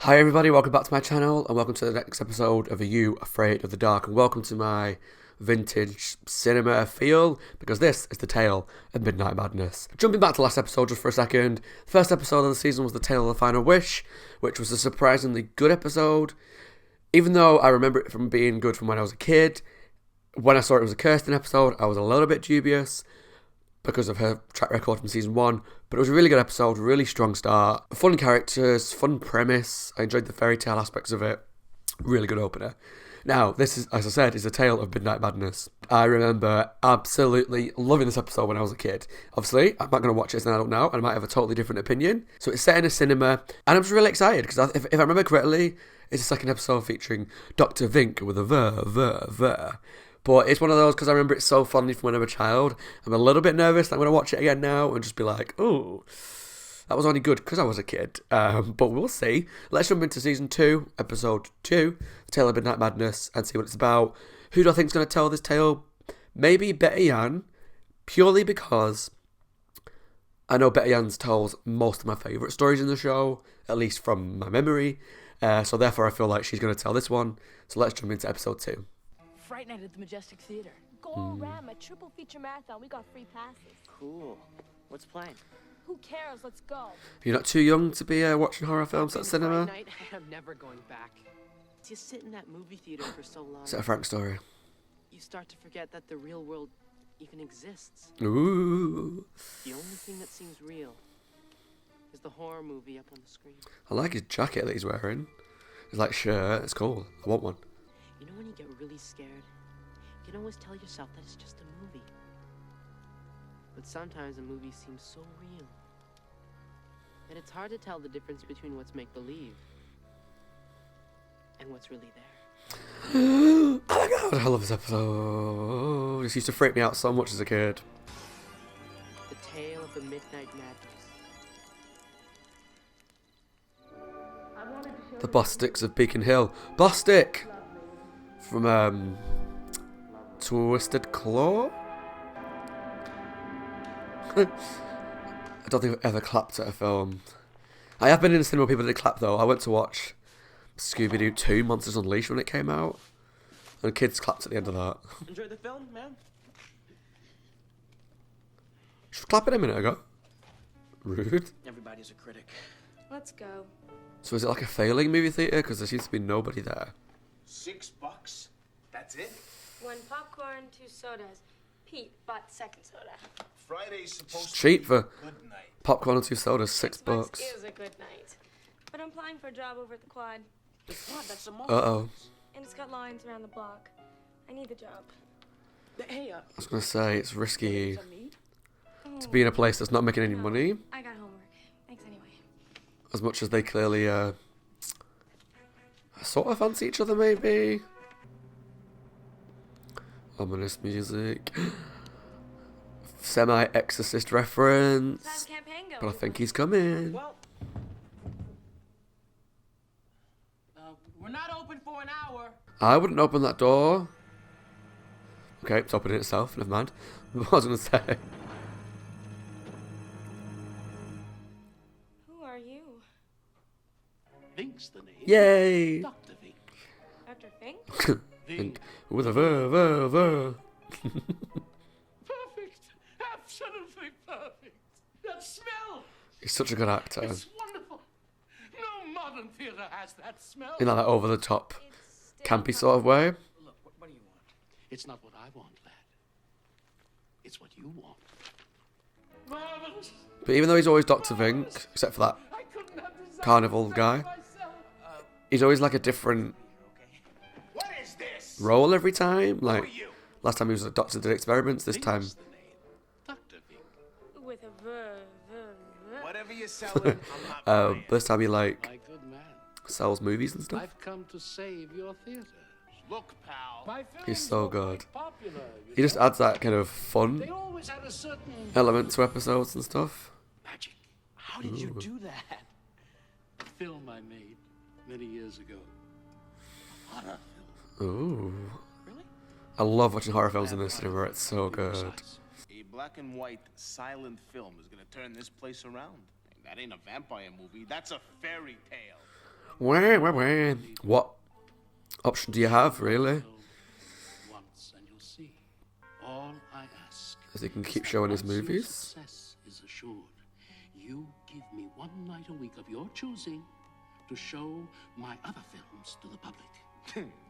Hi everybody, welcome back to my channel and welcome to the next episode of Are You Afraid of the Dark, and welcome to my vintage cinema feel, because this is the tale of Midnight Madness. Jumping back to last episode just for a second, the first episode of the season was The Tale of the Final Wish, which was a surprisingly good episode. Even though I remember it from being good from when I was a kid, when I saw it was a Kirsten episode, I was a little bit dubious because of her track record from season 1, but it was a really good episode, really strong start, fun characters, fun premise. I enjoyed the fairy tale aspects of it, really good opener. Now, this is, as I said, is a tale of Midnight Madness. I remember absolutely loving this episode when I was a kid. Obviously, I'm not going to watch it as an adult now, and I might have a totally different opinion. So it's set in a cinema, and I'm just really excited, because if I remember correctly, it's the second episode featuring Dr. Vink with a ver. But it's one of those, because I remember it so fondly from when I was a child, I'm a little bit nervous that I'm going to watch it again now and just be like, oh, that was only good because I was a kid. But we'll see. Let's jump into season 2, episode 2, The Tale of Midnight Madness, and see what it's about. Who do I think is going to tell this tale? Maybe Betty Ann, purely because I know Betty Ann's tells most of my favourite stories in the show, at least from my memory. So therefore I feel like she's going to tell this one. So let's jump into episode 2. Fright Night at the Majestic Theater. Go Ram, a triple feature marathon. We got free passes. Cool. What's playing? Who cares? Let's go. You're not too young to be watching horror films at cinema? Fright Night, I'm never going back. You sit in that movie theater for so long. Is that a Frank story? You start to forget that the real world even exists. Ooh. The only thing that seems real is the horror movie up on the screen. I like his jacket that he's wearing. His like shirt. It's cool. I want one. You know when you get really scared, you can always tell yourself that it's just a movie. But sometimes a movie seems so real that it's hard to tell the difference between what's make-believe and what's really there. Oh my god, I love this episode. This used to freak me out so much as a kid. The Tale of the Midnight Madness. The Bostics of Beacon Hill. Bostic! From, Twisted Claw? I don't think I've ever clapped at a film. I have been in the cinema where people did clap though. I went to watch Scooby-Doo 2 Monsters Unleashed when it came out, and kids clapped at the end of that. Enjoy the film, man? She was clapping a minute ago. Rude. Everybody's a critic. Let's go. So is it like a failing movie theatre? Because there seems to be nobody there. $6? That's it? 1 popcorn, 2 sodas. Pete bought the second soda. Friday's supposed It's to cheap be for a good night. popcorn and 2 sodas, $6. is a good night. But I'm applying for a job over at the Quad, The Quad, that's a Uh-oh. and it's got lines around the block. I need the job. Hey, I was going to say, it's risky me? to be in a place that's not making any money, I got homework. Thanks anyway. as much as they clearly, sort of fancy each other, maybe. Ominous music. Semi-Exorcist reference. How's campaign But I going? think he's coming. Well, we're not open for an hour. I wouldn't open that door. Okay, it's opening itself, never mind. What was I going to say? Who are you? Vink's the name. Yay! Dr. Vink. Dr. Fink? Think with a ver. Perfect. Absolutely perfect. That smell. He's such a good actor. It's wonderful. No modern theater has that smell. In that over-the-top, It's campy sort of way. Look, what do you want? It's not what I want, lad. It's what you want. Marvelous. But even though he's always Dr. Vink, except for that I couldn't have designed carnival it guy, myself. he's always like a different What is this? role every time. Who are Like, you? last time he was a doctor did experiments, this time Vink's the name. Dr. Vink. with a ver. Whatever you're selling, I'm not buying. this time he like My good man, sells movies and stuff. I've come to save your theater. Look, pal. My films He's so were good. quite popular, you He just know. adds that kind of fun They always had a certain element to episodes and stuff. magic. How did you do that? A film I made many years ago. A horror film. Ooh. Really? I love watching horror films in the cinema, it's so good. A black and white silent film is gonna turn this place around. That ain't a vampire movie, that's a fairy tale. What option do you have, really? Once and you'll see. All I ask As he can is keep that showing his once your movies. Success is assured. You give me one night a week of your choosing to show my other films to the public.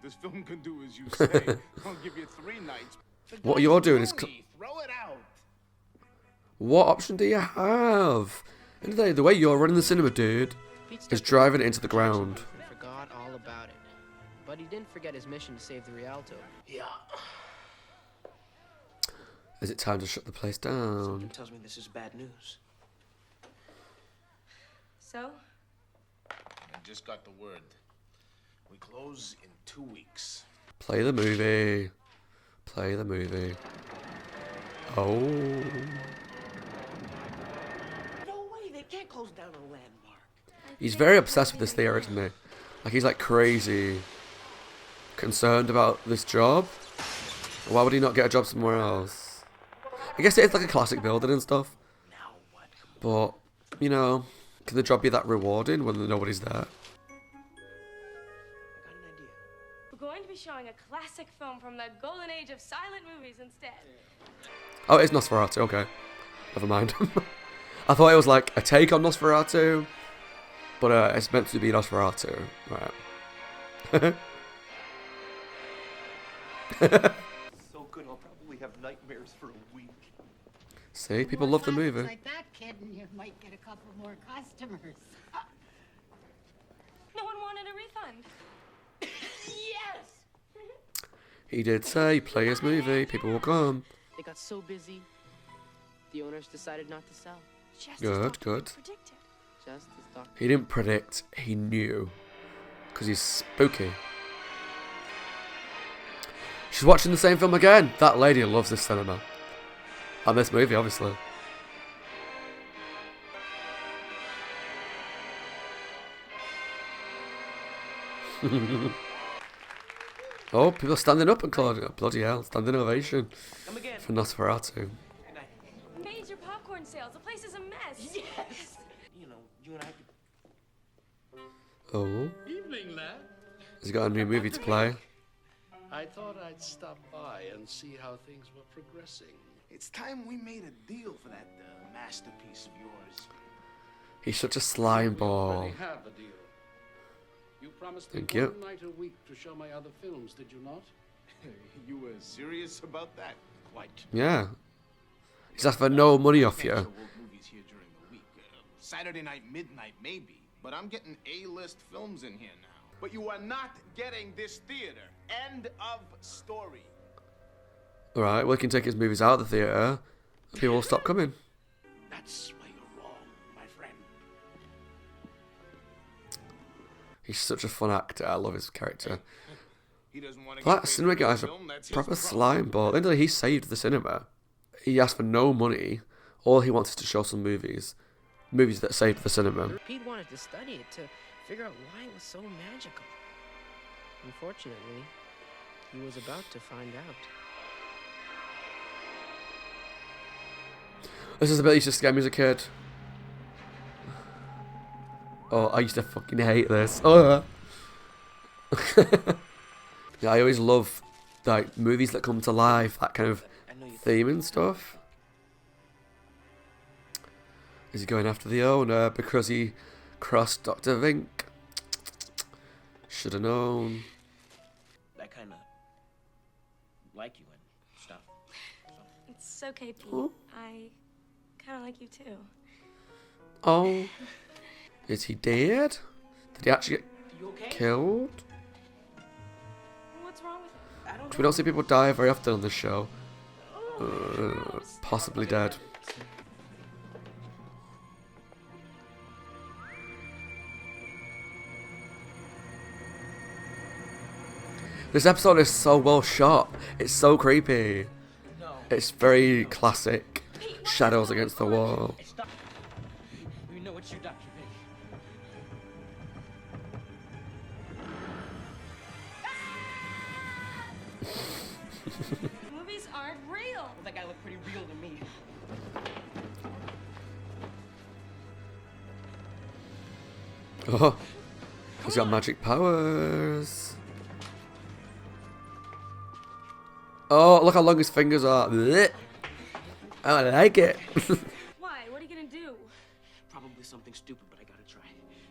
This film can do as you say. I'll give you 3 nights. What you're doing is... Throw it out. What option do you have? End of the day, the way you're running the cinema, dude, is driving it into the ground. And forgot all about it. But he didn't forget his mission to save the Rialto. Yeah. Is it time to shut the place down? Something tells me this is bad news. So? I just got the word. We close in 2 weeks. Play the movie. Play the movie. Oh. No way, they can't close down a landmark. He's very obsessed with this theatre, isn't he? Like, he's like crazy concerned about this job. Why would he not get a job somewhere else? I guess it is like a classic building and stuff. Now what? But, you know, can the job be that rewarding when nobody's there? I got an idea. We're going to be showing a classic film from the golden age of silent movies instead. Oh, it's Nosferatu, okay. Never mind. I thought it was like a take on Nosferatu, but it's meant to be Nosferatu. Right. So good, I'll probably have nightmares for a week. See, people love the More movie. Like that, kid, and you might get a couple more customers. No one wanted a refund. Yes! He did say, play his movie, people will come. They got so busy, the owners decided not to sell. Just Good, as Dr. good. predicted. Just as Dr. He didn't predict, he knew. Because he's spooky. She's watching the same film again. That lady loves this cinema. And this movie, obviously. Oh, people are standing up and clapping. Bloody hell, standing ovation Come again. for Nosferatu. Good night. Major popcorn sales. The place is a mess. Yes! You know, you and I could... Oh, Evening, lad. has he got a new movie to play? I thought I'd stop by and see how things were progressing. It's time we made a deal for that masterpiece of yours. He's such a slime We ball. already have a deal. You promised me Thank you. one night a week to show my other films, did you not? You were serious about that? Quite. Yeah. He's asked for no money off Can't you. show old movies here during the week. Saturday night, midnight, maybe. But I'm getting A-list films in here now. But you are not getting this theater. End of story. Alright, well, he can take his movies out of the theatre. People will stop coming. That's where you're wrong, my friend. He's such a fun actor. I love his character. He doesn't want to That cinema guy's a film. That's his proper problem. slime ball. At the end of the day, he saved the cinema. He asked for no money. All he wants is to show some movies. Movies that saved the cinema. Pete wanted to study it to figure out why it was so magical. Unfortunately, he was about to find out. This is the bit that used to scare me as a kid. Oh, I used to fucking hate this. Oh. Yeah, I always love like movies that come to life, that kind of I know you theme and stuff. Is he going after the owner because he crossed Dr. Vink? Should have known. I kind of like you and stuff. So. It's okay, Pete. Oh. I kind of like you too. Oh. Is he dead? Did he actually get You okay? killed? What's wrong with it? I don't Because we don't see people die very often on this show. Oh, Possibly dead. This episode is so well shot. It's so creepy. know. It's very classic. Shadows against the wall. Stop. We know it's you, Dr. Vick. Movies aren't real. Well, that guy looked pretty real to me. Oh. He's got magic powers. Oh, look how long his fingers are. Blech. I like it. Why? What are you gonna do? Probably something stupid, but I gotta try.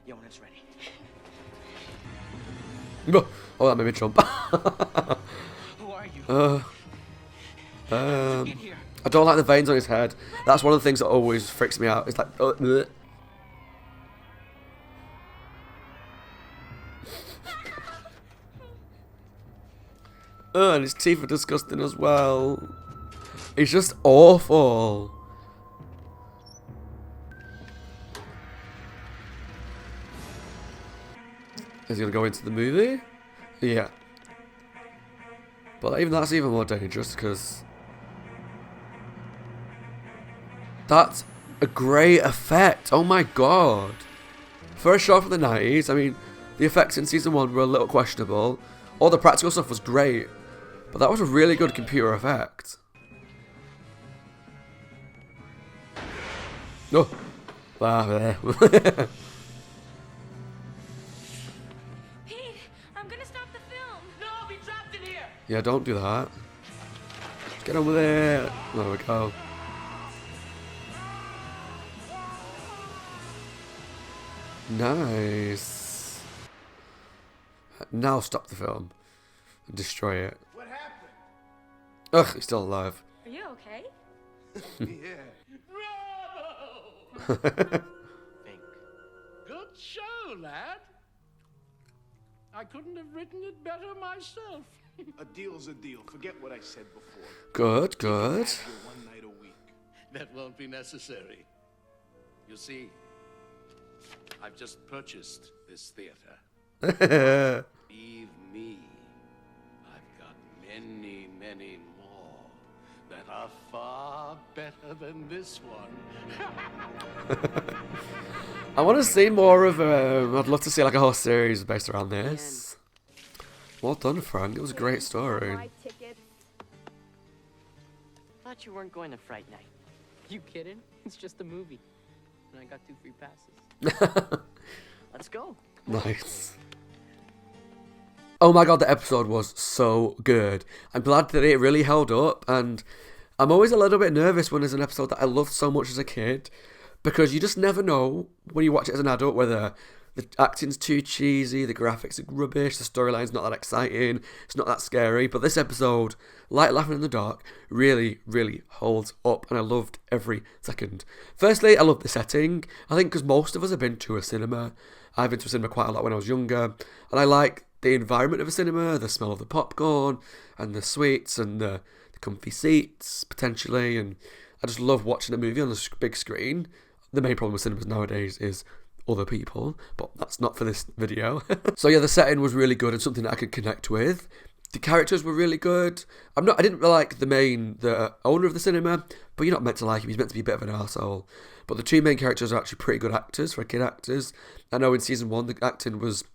Yeah, when it's ready. Oh, that made me jump. Who are you? Get here. I don't like the veins on his head. That's one of the things that always freaks me out. It's like, blech. And his teeth are disgusting as well. He's just awful. Is he gonna go into the movie? Yeah. But even that's even more dangerous because that's a great effect. Oh my god. For a show from the 90s, I mean, the effects in season 1 were a little questionable. All the practical stuff was great. But that was a really good computer effect. No. Pete, I'm gonna stop the film. No, I'll be trapped in here. Yeah, don't do that. Get over there. There we go. Nice. Now stop the film and destroy it. What happened? Ugh, he's still alive. Are you okay? Yeah. Think. Good show, lad. I couldn't have written it better myself. A deal's a deal. Forget what I said before. Good, good. Have your 1 night a week. That won't be necessary. You see, I've just purchased this theater. Believe me, I've got many, many more that are far better than this one. I want to see more of I'd love to see like a whole series based around this. Well done, Frank. It was a great story. Thought you weren't going to Fright Night. You kidding? It's just a movie. And I got 2 free passes. Let's go. Nice. Oh my god, the episode was so good. I'm glad that it really held up, and I'm always a little bit nervous when there's an episode that I loved so much as a kid, because you just never know when you watch it as an adult whether the acting's too cheesy, the graphics are rubbish, the storyline's not that exciting, it's not that scary. But this episode, like Laughing in the Dark, really, really holds up, and I loved every second. Firstly, I love the setting. I think because most of us have been to a cinema. I've been to a cinema quite a lot when I was younger, and I like the environment of a cinema, the smell of the popcorn, and the sweets, and the comfy seats, potentially, and I just love watching a movie on the big screen. The main problem with cinemas nowadays is other people, but that's not for this video. So yeah, the setting was really good and something that I could connect with. The characters were really good. I didn't like the owner of the cinema, but you're not meant to like him. He's meant to be a bit of an arsehole. But the 2 main characters are actually pretty good actors for kid actors. I know in season 1 the acting was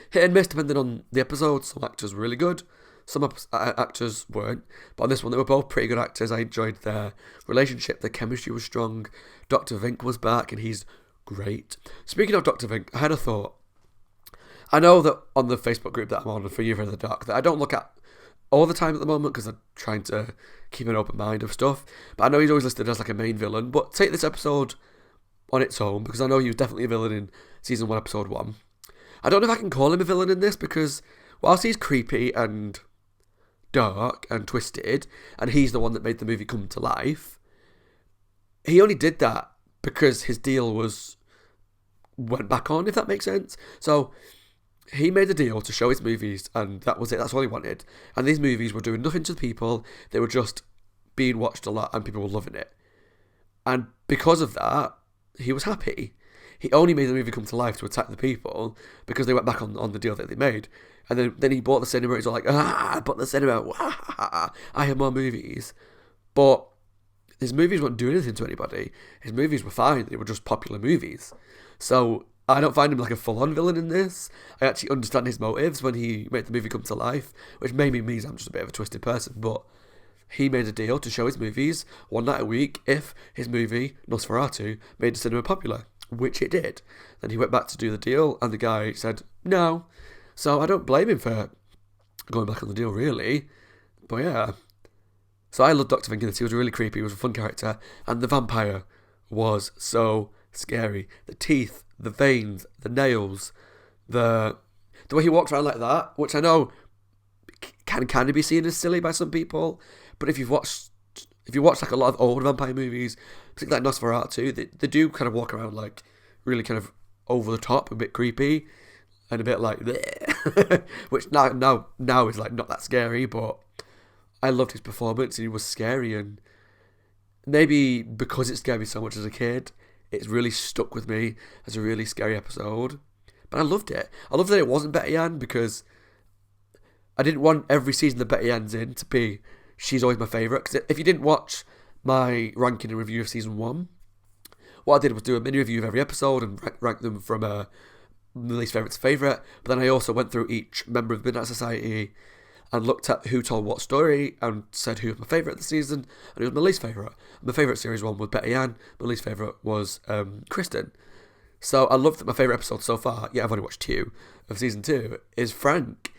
hit and miss depending on the episode. Some actors were really good, some actors weren't. But on this one, they were both pretty good actors. I enjoyed their relationship. Their chemistry was strong. Dr. Vink was back, and he's great. Speaking of Dr. Vink, I had a thought. I know that on the Facebook group that I'm on for You for the Dark, that I don't look at all the time at the moment because I'm trying to keep an open mind of stuff. But I know he's always listed as like a main villain. But take this episode on its own, because I know he was definitely a villain in season 1, episode 1. I don't know if I can call him a villain in this, because whilst he's creepy and dark and twisted, and he's the one that made the movie come to life, he only did that because his deal went back on, if that makes sense. So he made a deal to show his movies, and that was it. That's all he wanted. And these movies were doing nothing to the people. They were just being watched a lot, and people were loving it. And because of that, he was happy. He only made the movie come to life to attack the people because they went back on the deal that they made. And then he bought the cinema. He's all like, I bought the cinema. I have more movies. But his movies weren't doing anything to anybody. His movies were fine. They were just popular movies. So I don't find him like a full-on villain in this. I actually understand his motives when he made the movie come to life, which maybe means I'm just a bit of a twisted person. But he made a deal to show his movies 1 night a week if his movie, Nosferatu, made the cinema popular, which it did. Then he went back to do the deal, and the guy said, No. So I don't blame him for going back on the deal, really. But yeah. So I loved Dr. Vinkiness. He was really creepy. He was a fun character. And the vampire was so scary. The teeth, the veins, the nails, the way he walked around like that, which I know can kind of be seen as silly by some people. But if you watch like a lot of old vampire movies, particularly like Nosferatu, they do kind of walk around like really kind of over the top, a bit creepy, and a bit like bleh. Which now is like not that scary, but I loved his performance and he was scary, and maybe because it scared me so much as a kid, it's really stuck with me as a really scary episode. But I loved it. I loved that it wasn't Betty Ann because I didn't want every season that Betty Ann's in to be she's always my favourite. Because if you didn't watch my ranking and review of season 1, what I did was do a mini review of every episode and rank them from least favourite to favourite. But then I also went through each member of the Midnight Society and looked at who told what story and said who was my favourite of the season and who was my least favourite. My favourite series one was Betty Ann, my least favourite was Kristen. So I loved that my favourite episode so far, yeah, I've only watched 2 of season 2, is Frank.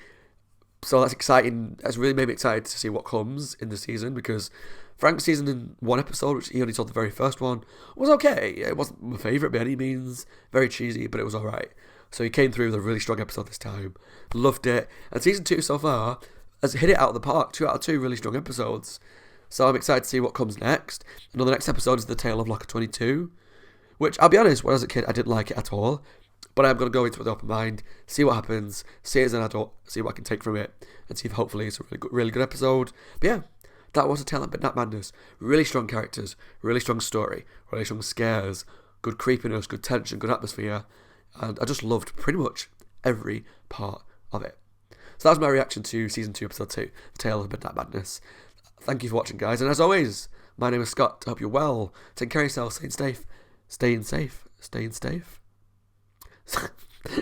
So that's exciting. That's really made me excited to see what comes in the season, because Frank's season in 1 episode, which he only told the very first one, was okay. It wasn't my favourite by any means. Very cheesy, but it was alright. So he came through with a really strong episode this time. Loved it. And season 2 so far has hit it out of the park. 2 out of 2 really strong episodes. So I'm excited to see what comes next. And the next episode is The Tale of Locker 22, which, I'll be honest, when I was a kid, I didn't like it at all. But I'm going to go into it with an open mind, see what happens, see it as an adult, see what I can take from it, and see if hopefully it's a really good episode. But yeah, that was A Tale of Midnight Madness. Really strong characters, really strong story, really strong scares, good creepiness, good tension, good atmosphere. And I just loved pretty much every part of it. So that was my reaction to Season 2, Episode 2, A Tale of Midnight Madness. Thank you for watching, guys. And as always, my name is Scott. I hope you're well. Take care of yourself. Staying safe. Staying safe. Staying safe.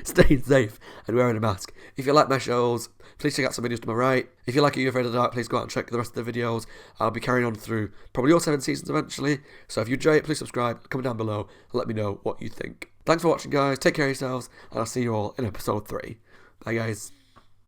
Staying safe and wearing a mask. If you like my shows, please check out some videos to my right. If you like Are You Afraid of the Dark, please go out and check the rest of the videos. I'll be carrying on through probably all 7 seasons eventually. So if you enjoy it, please subscribe, comment down below, and let me know what you think. Thanks for watching, guys. Take care of yourselves, and I'll see you all in episode 3. Bye, guys.